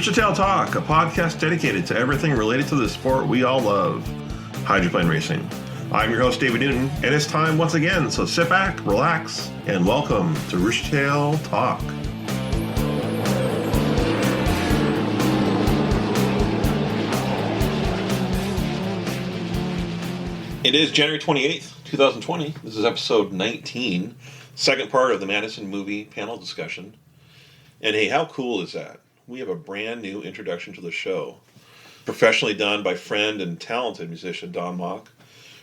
Roostertail Talk, a podcast dedicated to everything related to the sport we all love, hydroplane racing. I'm your host, David Newton, and it's time once again, so sit back, relax, and welcome to Roostertail Talk. It is January 28th, 2020. This is episode 19, second part of the Madison Movie panel discussion. And hey, how cool is that? We have a brand new introduction to the show, professionally done by friend and talented musician Don Mock.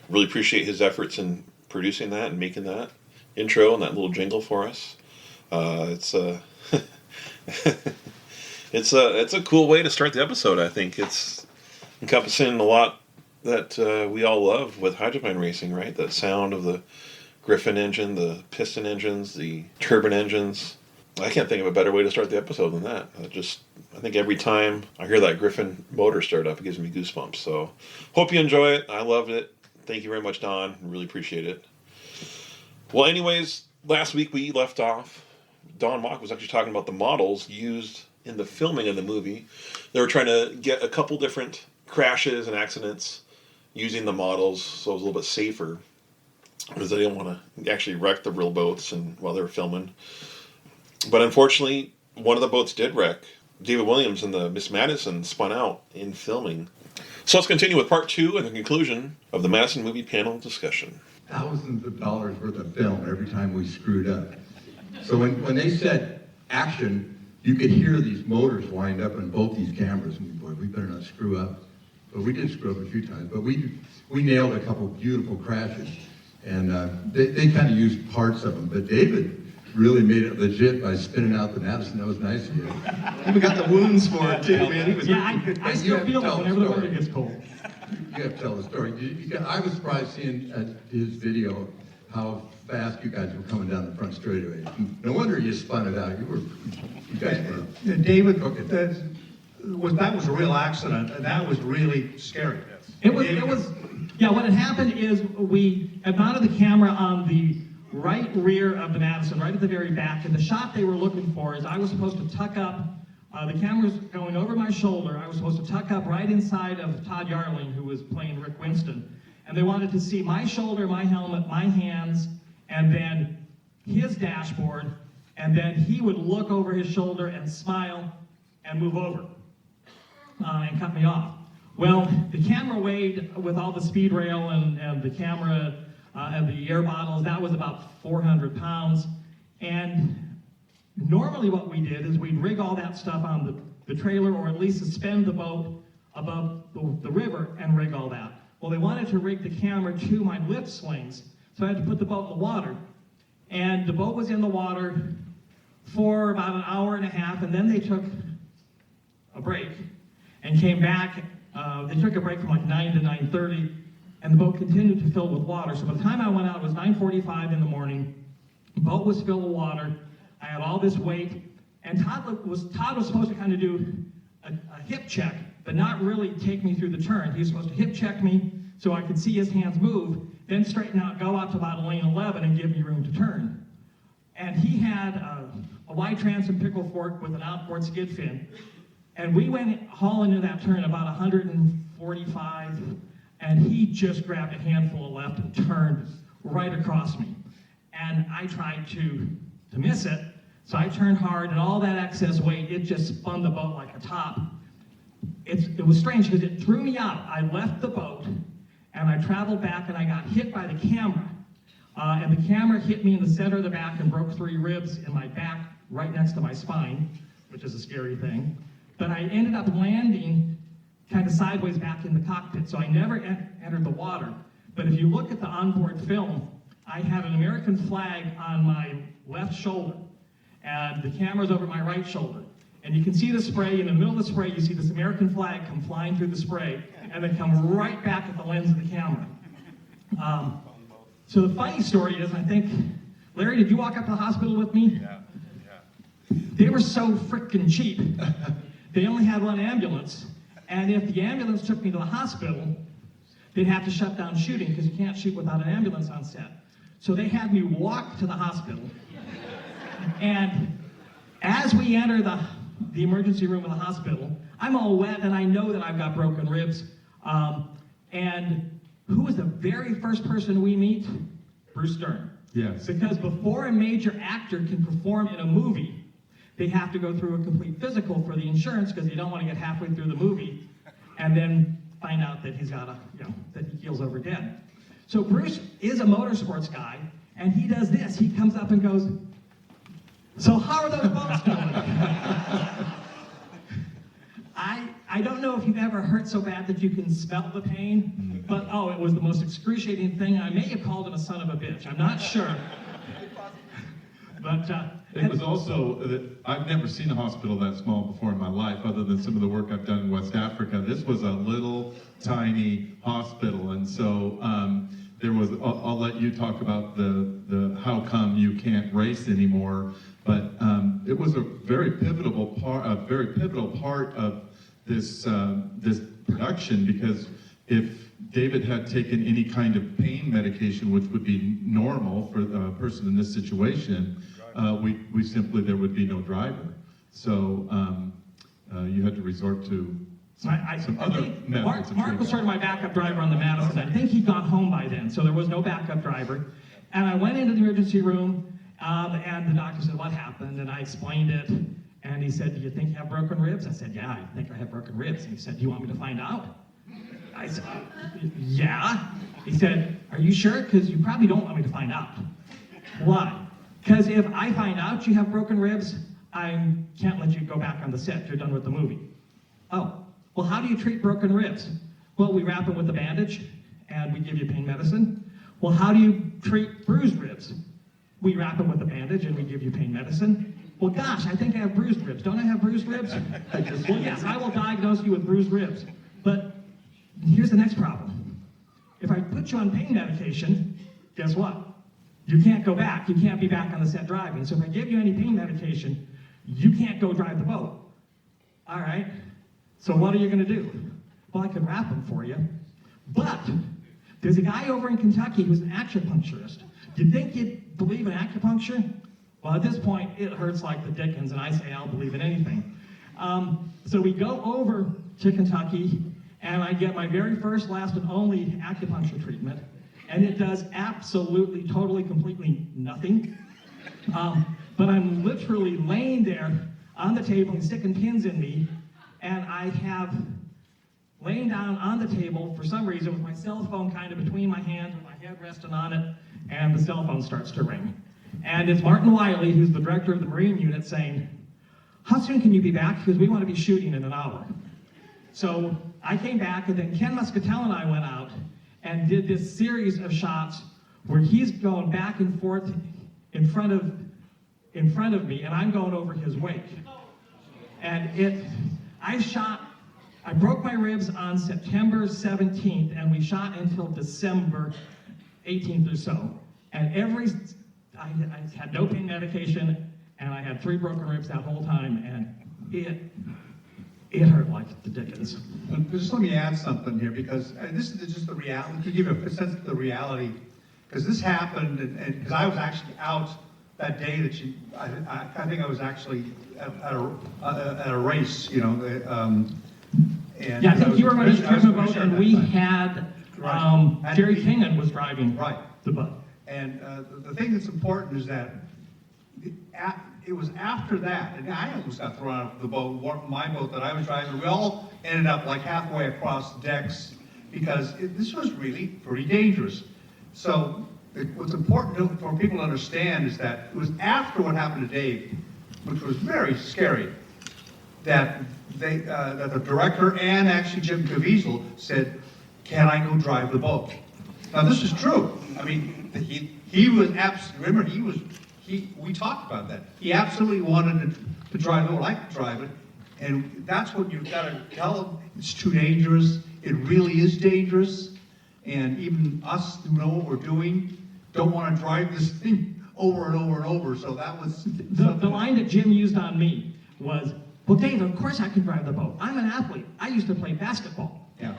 Really appreciate his efforts in producing that and making that intro and that little jingle for us. It's a cool way to start the episode. I think it's encompassing a lot that we all love with hydroplane racing, right? That sound of the Griffin engine, the piston engines, the turbine engines. I can't think of a better way to start the episode than that. I think every time I hear that Griffin motor start up, it gives me goosebumps. So hope you enjoy it. I loved it. Thank you very much, Don. Really appreciate it. Well, anyways, last week we left off. Don Mock was actually talking about the models used in the filming of the movie. They were trying to get a couple different crashes and accidents using the models, so it was a little bit safer, because they didn't want to actually wreck the real boats while they were filming. But unfortunately, one of the boats did wreck. David Williams and the Miss Madison spun out in filming. So let's continue with part two and the conclusion of the Madison Movie panel discussion. Thousands of dollars worth of film every time we screwed up. So when they said action, you could hear these motors wind up on both these cameras. And boy, we better not screw up. But we did screw up a few times. But we nailed a couple beautiful crashes. And they kind of used parts of them. But David really made it legit by spinning out the Madison. That was nice of you. We got the wounds for it too, man. I still feel that whenever the water gets cold. You have to tell the story. I was surprised seeing his video how fast you guys were coming down the front straightaway. No wonder you spun it out. You guys were. Yeah, David, that was a real accident, and that was really scary. It was. What had happened is we had mounted the camera on the right rear of the Madison, right at the very back, and the shot they were looking for is I was supposed to tuck up. The camera's going over my shoulder. I was supposed to tuck up right inside of Todd Yarling, who was playing Rick Winston. And they wanted to see my shoulder, my helmet, my hands, and then his dashboard. And then he would look over his shoulder and smile and move over and cut me off. Well, the camera weighed, with all the speed rail and the camera and the air bottles, that was about 400 pounds. And normally what we did is we'd rig all that stuff on the trailer, or at least suspend the boat above the river and rig all that. Well, they wanted to rig the camera to my lift slings, so I had to put the boat in the water. And the boat was in the water for about an hour and a half, and then they took a break and came back. They took a break from like 9 to 9:30, and the boat continued to fill with water. So by the time I went out, it was 9:45 in the morning. The boat was filled with water. I had all this weight, and Todd was supposed to kind of do a hip check, but not really take me through the turn. He was supposed to hip check me so I could see his hands move, then straighten out, go out to about lane 11 and give me room to turn. And he had a wide transom pickle fork with an outboard skid fin. And we went hauling into that turn about 145, and he just grabbed a handful of left and turned right across me. And I tried to miss it, so I turned hard, and all that excess weight, it just spun the boat like a top. It was strange because it threw me out. I left the boat, and I traveled back, and I got hit by the camera. And the camera hit me in the center of the back and broke 3 ribs in my back right next to my spine, which is a scary thing. But I ended up landing kind of sideways back in the cockpit, so I never entered the water. But if you look at the onboard film, I had an American flag on my left shoulder, and the camera's over my right shoulder. And you can see the spray. In the middle of the spray, you see this American flag come flying through the spray, and then come right back at the lens of the camera. So the funny story is, I think, Larry, did you walk up to the hospital with me? Yeah. They were so freaking cheap. They only had 1 ambulance, and if the ambulance took me to the hospital, they'd have to shut down shooting because you can't shoot without an ambulance on set. So they had me walk to the hospital, and as we enter the the emergency room of the hospital. I'm all wet and I know that I've got broken ribs. And who was the very first person we meet? Bruce Dern. Yes. Because before a major actor can perform in a movie, they have to go through a complete physical for the insurance because you don't want to get halfway through the movie and then find out that he's got that he keels over dead. So Bruce is a motorsports guy, and he does this. He comes up and goes, "So how are those boats going?" I don't know if you've ever hurt so bad that you can smell the pain, but it was the most excruciating thing. I may have called him a son of a bitch. I'm not sure. But it was also that I've never seen a hospital that small before in my life, other than some of the work I've done in West Africa. This was a little tiny hospital, and so there was. I'll let you talk about the how come you can't race anymore, but it was a very pivotal part of this this production, because if David had taken any kind of pain medication, which would be normal for a person in this situation, we simply, there would be no driver. So you had to resort to some other methods. Mark was sort of my backup driver on the Madison. I think he'd gone home by then, so there was no backup driver. And I went into the emergency room, and the doctor said, "What happened?" And I explained it. And he said, "Do you think you have broken ribs?" I said, "Yeah, I think I have broken ribs." And he said, "Do you want me to find out?" I said, "Yeah." He said, "Are you sure? Because you probably don't want me to find out." "Why?" "Because if I find out you have broken ribs, I can't let you go back on the set. You're done with the movie." "Oh, well, how do you treat broken ribs?" "Well, we wrap them with a bandage, and we give you pain medicine." "Well, how do you treat bruised ribs?" "We wrap them with a bandage, and we give you pain medicine." "Well, gosh, I think I have bruised ribs. Don't I have bruised ribs?" "Well, yes, I will diagnose you with bruised ribs. But here's the next problem. If I put you on pain medication, guess what? You can't go back. You can't be back on the set driving. So if I give you any pain medication, you can't go drive the boat." "All right. So what are you going to do?" "Well, I could wrap them for you. But there's a guy over in Kentucky who's an acupuncturist. You think you'd believe in acupuncture?" Well, at this point, it hurts like the dickens, and I say I'll believe in anything. So we go over to Kentucky, and I get my very first, last, and only acupuncture treatment, and it does absolutely, totally, completely nothing. But I'm literally laying there on the table and sticking pins in me, and I have laying down on the table for some reason with my cell phone kind of between my hands with my head resting on it, and the cell phone starts to ring. And it's Martin Wiley, who's the director of the Marine unit, saying, "How soon can you be back? Because we want to be shooting in an hour." So I came back, and then Ken Muscatel and I went out and did this series of shots where he's going back and forth in front of me, and I'm going over his wake. And I broke my ribs on September 17th, and we shot until December 18th or so. And I had no pain medication, and I had 3 broken ribs that whole time, and it hurt like the dickens. Just let me add something here, because this is just the reality, to give you a sense of the reality, because this happened, and because I was actually out that day that I think I was actually at a race, and yeah, I think you were running a trim boat, and we had, Jerry Kingan was driving the boat. And the thing that's important is that it was after that, and I almost got thrown out of the boat, my boat that I was driving. We all ended up like halfway across decks because this was really pretty dangerous. So what's important for people to understand is that it was after what happened to Dave, which was very scary, that that the director and actually Jim Caviezel said, "Can I go drive the boat?" Now this is true. I mean, he was absolutely, remember, we talked about that. He absolutely wanted to drive the boat. I could drive it. And that's what you've got to tell them. It's too dangerous. It really is dangerous. And even us who know what we're doing don't want to drive this thing over and over and over. So that was the line that Jim used on me was, "Well, Dave, of course I can drive the boat. I'm an athlete. I used to play basketball." Yeah.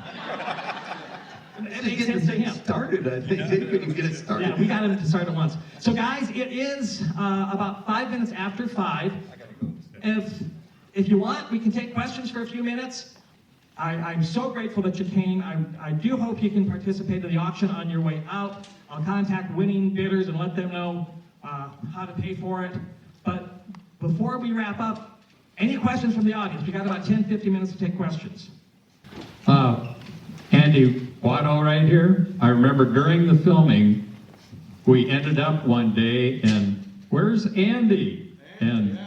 It made sense to him. Started, I think they couldn't get it started. Yeah, we got him to start at once. So guys, it is about 5 minutes after 5. if you want, we can take questions for a few minutes. I'm so grateful that you came. I do hope you can participate in the auction on your way out. I'll contact winning bidders and let them know how to pay for it. But before we wrap up, any questions from the audience? We got about 10, 15 minutes to take questions. Andy Watto right here. I remember during the filming, we ended up one day and where's Andy? And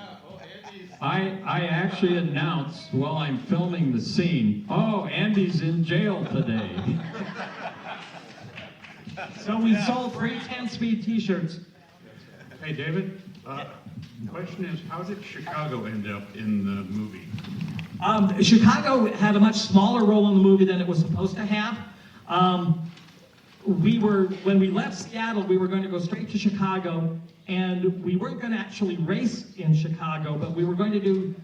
I actually announced while I'm filming the scene, oh, Andy's in jail today. So we sold free 10-speed t-shirts. Hey, David, the question is, how did Chicago end up in the movie? Chicago had a much smaller role in the movie than it was supposed to have. When we left Seattle, we were going to go straight to Chicago, and we weren't going to actually race in Chicago, but we were going to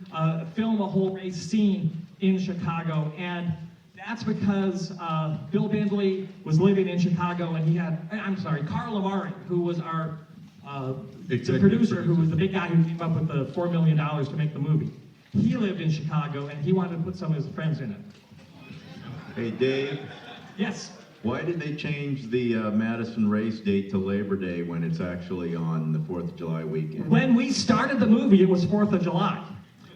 film a whole race scene in Chicago, and that's because Bill Bindley was living in Chicago, and Carl Amari, who was our the producer, who was the big guy who came up with the $4 million to make the movie. He lived in Chicago, and he wanted to put some of his friends in it. Hey, Dave. Yes. Why did they change the Madison race date to Labor Day when it's actually on the 4th of July weekend? When we started the movie, it was 4th of July.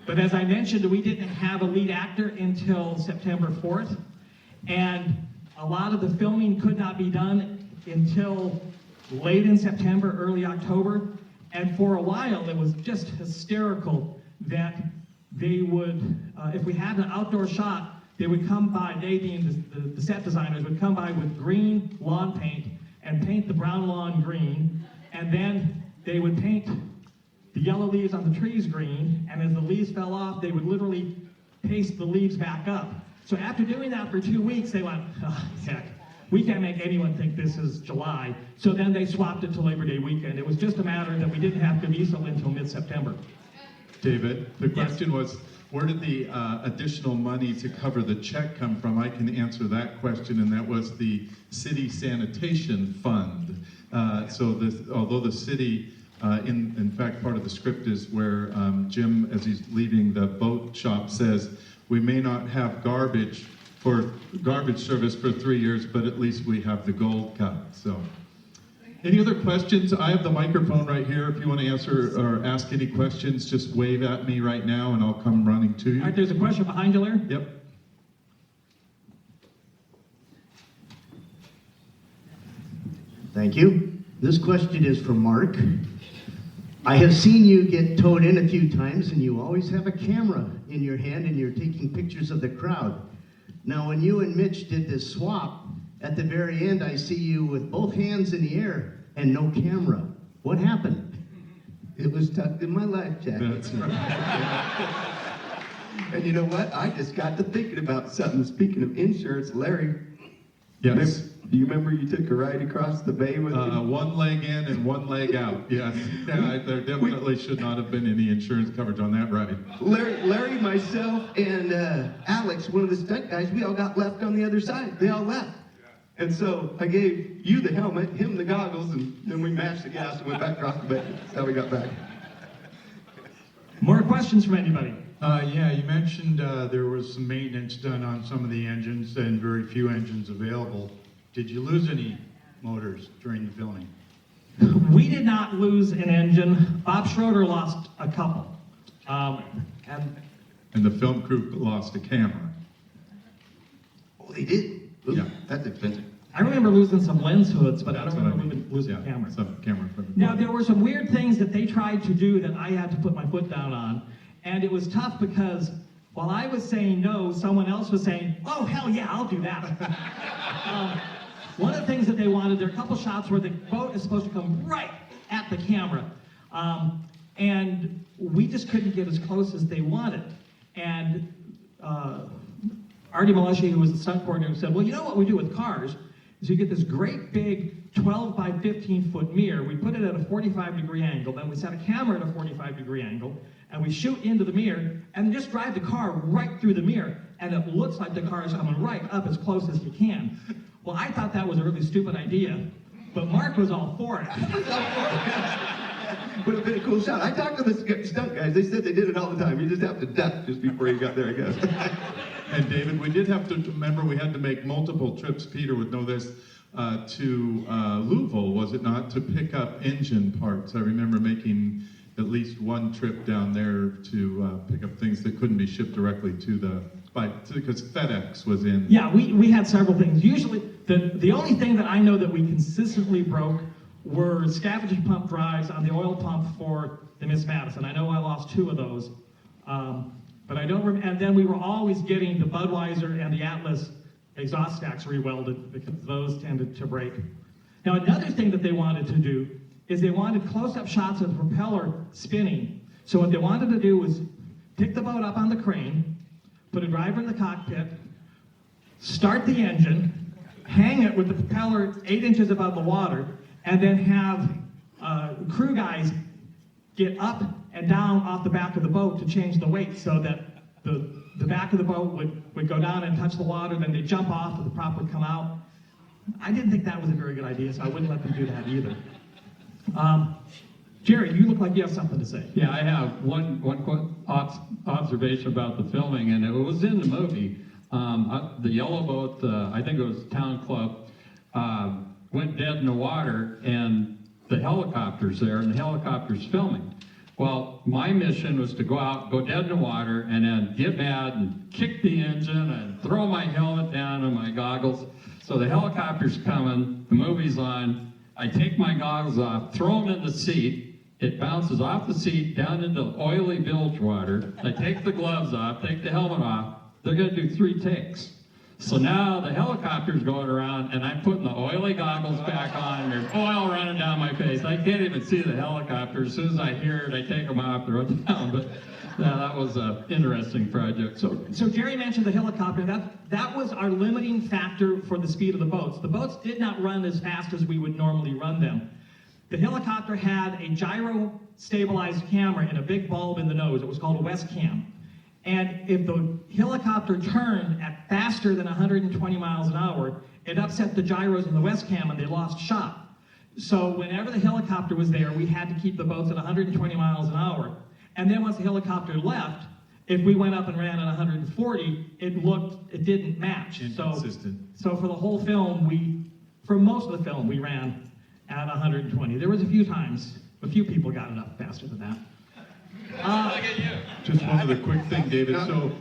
But as I mentioned, we didn't have a lead actor until September 4th. And a lot of the filming could not be done until late in September, early October. And for a while, it was just hysterical that they would, if we had an outdoor shot, they would come by, they being the set designers, would come by with green lawn paint and paint the brown lawn green, and then they would paint the yellow leaves on the trees green, and as the leaves fell off, they would literally paste the leaves back up. So after doing that for 2 weeks, they went, oh, heck, we can't make anyone think this is July. So then they swapped it to Labor Day weekend. It was just a matter that we didn't have Caviezel until mid-September. David, the question was, where did the additional money to cover the check come from? I can answer that question, and that was the city sanitation fund. Although the city, in fact, part of the script is where Jim, as he's leaving the boat shop, says, we may not have garbage service for 3 years, but at least we have the gold cut. So, any other questions? I have the microphone right here. If you want to answer or ask any questions, just wave at me right now and I'll come running to you. All right, there's a question behind you, Larry. Yep. Thank you. This question is from Mark. I have seen you get towed in a few times and you always have a camera in your hand and you're taking pictures of the crowd. Now, when you and Mitch did this swap, at the very end, I see you with both hands in the air and no camera. What happened? It was tucked in my life jacket. That's right. And you know what? I just got to thinking about something. Speaking of insurance, Larry, Yes. do you remember you took a ride across the bay with me? One leg in and one leg out. Yes. Yeah, there definitely should not have been any insurance coverage on that ride. Larry, myself, and Alex, one of the stunt guys, we all got left on the other side. They all left. And so I gave you the helmet, him the goggles, and then we matched the gas and went back across the bay. That's how we got back. More questions from anybody? Yeah, you mentioned there was some maintenance done on some of the engines and very few engines available. Did you lose any motors during the filming? We did not lose an engine. Bob Schroeder lost a couple. And the film crew lost a camera. Oh, they did? Ooh, Yeah. That's expensive. I remember losing some lens hoods, but I That's don't what remember losing Yeah, cameras. some camera equipment. Now, there were some weird things that they tried to do that I had to put my foot down on. And it was tough because while I was saying no, someone else was saying, oh, hell yeah, I'll do that. One of the things that they wanted, there are a couple shots where the boat is supposed to come right at the camera. And we just couldn't get as close as they wanted. And Artie Malashi, who was the stunt coordinator, said, well, you know what we do with cars is you get this great big 12 by 15 foot mirror. We put it at a 45-degree angle, then we set a camera at a 45-degree angle, and we shoot into the mirror and just drive the car right through the mirror, and it looks like the car is coming right up as close as you can. Well, I thought that was a really stupid idea, but Mark was all for it. Would have been a cool shot. I talked to the stunt guys. They said they did it all the time. You just have to duck just before you got there, I guess. And David, we did have to remember we had to make multiple trips. Peter would know this. To Louisville, was it not, to pick up engine parts? I remember making at least one trip down there to pick up things that couldn't be shipped directly to because FedEx was in. Yeah, we had several things. Usually, the only thing that I know that we consistently broke were scavenging pump drives on the oil pump for the Miss Madison. I know I lost 2 of those, but I don't remember. And then we were always getting the Budweiser and the Atlas exhaust stacks rewelded because those tended to break. Now, another thing that they wanted to do is they wanted close-up shots of the propeller spinning. So what they wanted to do was pick the boat up on the crane, put a driver in the cockpit, start the engine, hang it with the propeller 8 inches above the water, and then have crew guys get up and down off the back of the boat to change the weight so that the back of the boat would go down and touch the water, then they'd jump off and the prop would come out. I didn't think that was a very good idea, so I wouldn't let them do that either. Jerry, you look like you have something to say. Yeah, I have one quick observation about the filming, and it was in the movie. The yellow boat, I think it was Town Club, went dead in the water, and the helicopter's there, and the helicopter's filming. Well, my mission was to go out, go dead in the water, and then get mad and kick the engine and throw my helmet down and my goggles. So the helicopter's coming, the movie's on, I take my goggles off, throw them in the seat, it bounces off the seat down into oily bilge water. I take the gloves off, take the helmet off, they're gonna do 3 takes. So now the helicopter's going around and I'm putting the oily goggles back on and there's oil running down my face. I can't even see the helicopter. As soon as I hear it, I take them off, throw them down. But that was an interesting project. So Jerry mentioned the helicopter. That was our limiting factor for the speed of the boats. The boats did not run as fast as we would normally run them. The helicopter had a gyro stabilized camera and a big bulb in the nose. It was called a West Cam. And if the helicopter turned at faster than 120 miles an hour, it upset the gyros in the West Cam and they lost shot. So whenever the helicopter was there, we had to keep the boats at 120 miles an hour. And then once the helicopter left, if we went up and ran at 140, it didn't match. Inconsistent. So for the whole film, for most of the film, we ran at 120. There was a few times, a few people got it up faster than that. Just one other quick thing, David. So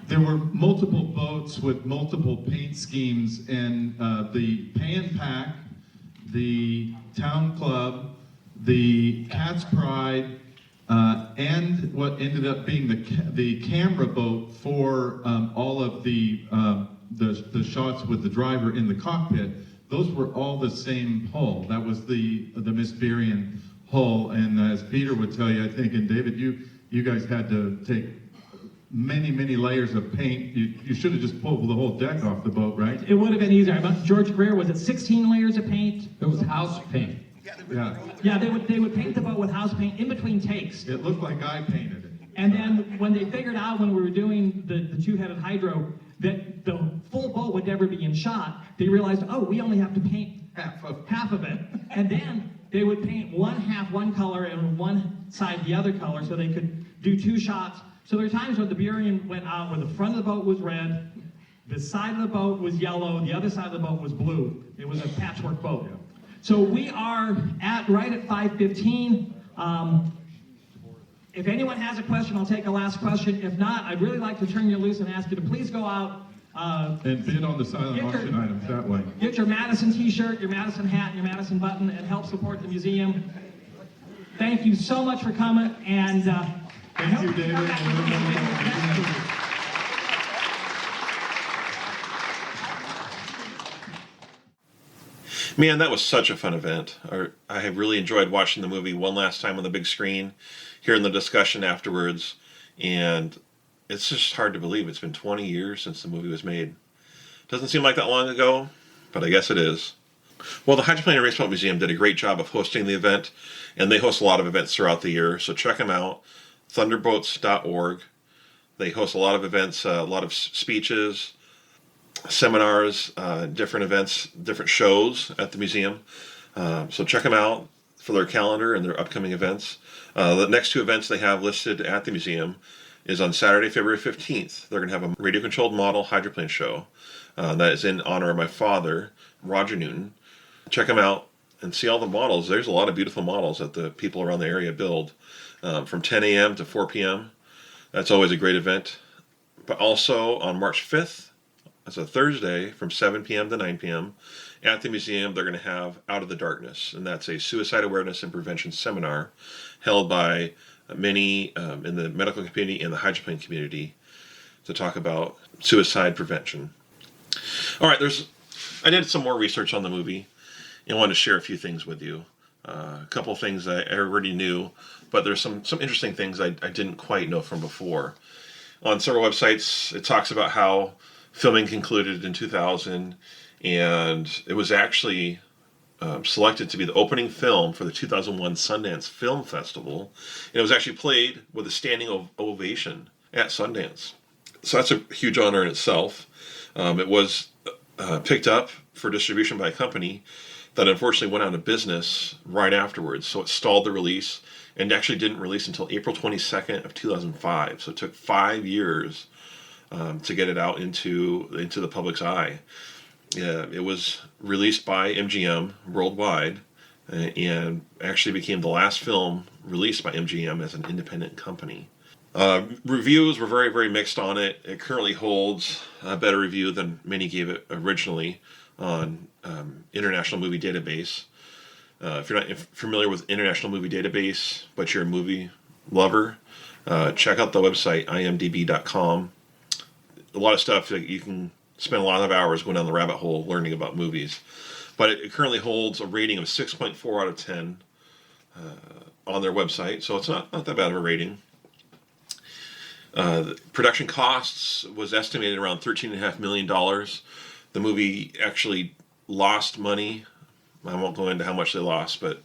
there were multiple boats with multiple paint schemes, and the Pay and Pack, the Town Club, the Cat's Pride, and what ended up being the camera boat for all of the shots with the driver in the cockpit. Those were all the same hull. That was the Miss Berian hull, and as Peter would tell you, I think, and David, you guys had to take many layers of paint. You should have just pulled the whole deck off the boat, right? It would have been easier. George Greer, was it 16 layers of paint? It was house paint. Yeah. Yeah, they would paint the boat with house paint in between takes. It looked like I painted it. And then when they figured out when we were doing the two-headed hydro that the full boat would never be in shot, they realized, oh, we only have to paint half of it. And then they would paint one half one color and one side the other color so they could do 2 shots. So there were times when the Berian went out where the front of the boat was red, the side of the boat was yellow, the other side of the boat was blue. It was a patchwork boat. Yeah. So we are right at 5:15. If anyone has a question, I'll take a last question. If not, I'd really like to turn you loose and ask you to please go out. And bid on the silent auction items that way. Get your Madison t-shirt, your Madison hat, and your Madison button, and help support the museum. Thank you so much for coming, and thank you, David. Man, that was such a fun event. I have really enjoyed watching the movie one last time on the big screen, hearing the discussion afterwards, and it's just hard to believe it's been 20 years since the movie was made. Doesn't seem like that long ago, but I guess it is. Well, the Hydroplane and Raceboat Museum did a great job of hosting the event, and they host a lot of events throughout the year, so check them out, thunderboats.org. They host a lot of events, a lot of speeches, seminars, different events, different shows at the museum. So check them out. for their calendar and their upcoming events. The next two events they have listed at the museum is on Saturday, February 15th. They're going to have a radio-controlled model hydroplane show that is in honor of my father, Roger Newton. Check them out and see all the models. There's a lot of beautiful models that the people around the area build from 10 a.m. to 4 p.m. That's always a great event. But also on March 5th, that's a Thursday, from 7 p.m. to 9 p.m., at the museum, they're going to have Out of the Darkness, and that's a suicide awareness and prevention seminar held by many in the medical community and the hydroplane community to talk about suicide prevention. All right, I did some more research on the movie and wanted to share a few things with you. A couple of things I already knew, but there's some interesting things I didn't quite know from before. On several websites, it talks about how filming concluded in 2000, and it was actually selected to be the opening film for the 2001 Sundance Film Festival. And it was actually played with a standing ovation at Sundance. So that's a huge honor in itself. It was picked up for distribution by a company that unfortunately went out of business right afterwards. So it stalled the release and actually didn't release until April 22nd of 2005. So it took 5 years to get it out into the public's eye. It was released by MGM worldwide and actually became the last film released by MGM as an independent company. Reviews were very, very mixed on it. It currently holds a better review than many gave it originally on International Movie Database. If you're not familiar with International Movie Database, but you're a movie lover, check out the website, imdb.com. A lot of stuff that you can spend a lot of hours going down the rabbit hole learning about movies. But it currently holds a rating of 6.4 out of 10 on their website, so it's not that bad of a rating. The production costs was estimated around $13.5 million. The movie actually lost money. I won't go into how much they lost, but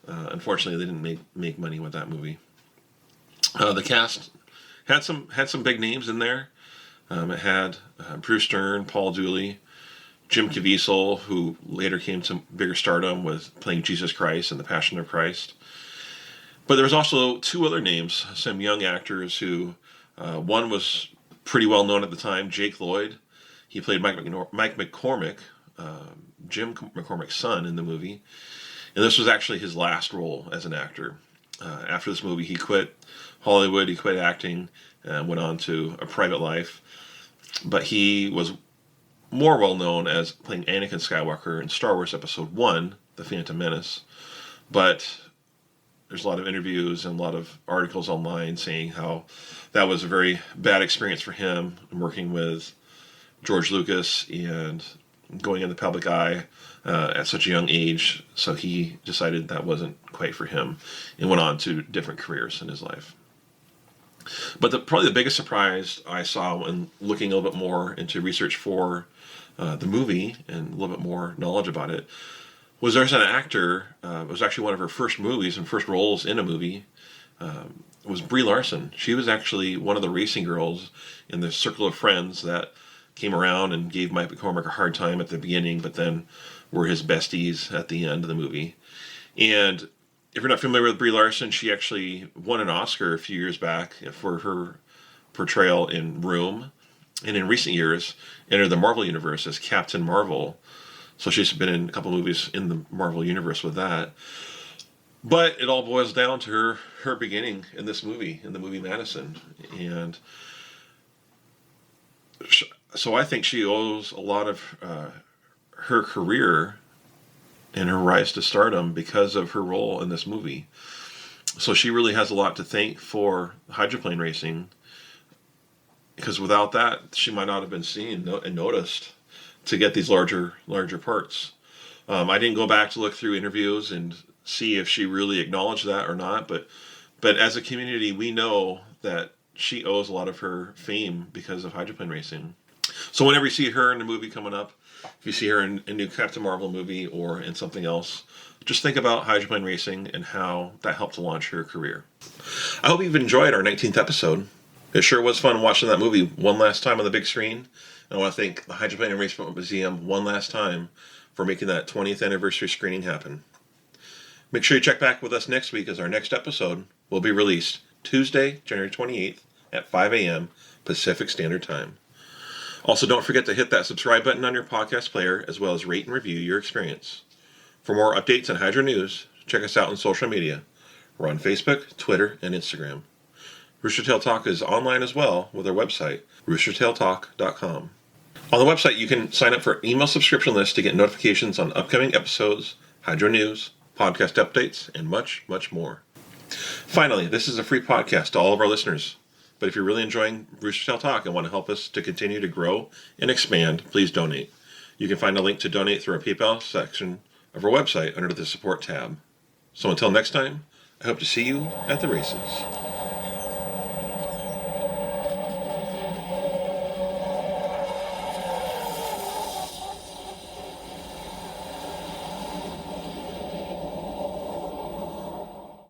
unfortunately they didn't make money with that movie. The cast had some big names in there. It had Bruce Stern, Paul Dooley, Jim Caviezel, who later came to bigger stardom with playing Jesus Christ in The Passion of Christ. But there was also two other names, some young actors who, one was pretty well known at the time, Jake Lloyd. He played Mike McCormick, Jim McCormick's son in the movie. And this was actually his last role as an actor. After this movie, he quit Hollywood, he quit acting, and went on to a private life. But he was more well known as playing Anakin Skywalker in Star Wars Episode 1, The Phantom Menace. But there's a lot of interviews and a lot of articles online saying how that was a very bad experience for him working with George Lucas and going in the public eye at such a young age. So he decided that wasn't quite for him and went on to different careers in his life. But probably the biggest surprise I saw when looking a little bit more into research for the movie and a little bit more knowledge about it was there's an actor, it was actually one of her first movies and first roles in a movie, was Brie Larson. She was actually one of the racing girls in the circle of friends that came around and gave Mike McCormick a hard time at the beginning, but then were his besties at the end of the movie. And if you're not familiar with Brie Larson, she actually won an Oscar a few years back for her portrayal in Room, and in recent years entered the Marvel Universe as Captain Marvel. So she's been in a couple movies in the Marvel Universe with that. But it all boils down to her beginning in this movie, in the movie Madison. And so I think she owes a lot of her career and her rise to stardom because of her role in this movie. So she really has a lot to thank for hydroplane racing, because without that, she might not have been seen and noticed to get these larger parts. I didn't go back to look through interviews and see if she really acknowledged that or not, but as a community, we know that she owes a lot of her fame because of hydroplane racing. So whenever you see her in a movie coming up, if you see her in a new Captain Marvel movie or in something else, just think about hydroplane racing and how that helped to launch her career. I hope you've enjoyed our 19th episode. It sure was fun watching that movie one last time on the big screen. And I want to thank the Hydroplane and Raceboat Museum one last time for making that 20th anniversary screening happen. Make sure you check back with us next week as our next episode will be released Tuesday, January 28th at 5 a.m. Pacific Standard Time. Also, don't forget to hit that subscribe button on your podcast player, as well as rate and review your experience. For more updates on Hydro News, check us out on social media. We're on Facebook, Twitter, and Instagram. Roostertail Talk is online as well with our website, roostertailtalk.com. On the website, you can sign up for an email subscription list to get notifications on upcoming episodes, Hydro News, podcast updates, and much, much more. Finally, this is a free podcast to all of our listeners. But if you're really enjoying Roostertail Talk and want to help us to continue to grow and expand, please donate. You can find a link to donate through our PayPal section of our website under the Support tab. So until next time, I hope to see you at the races.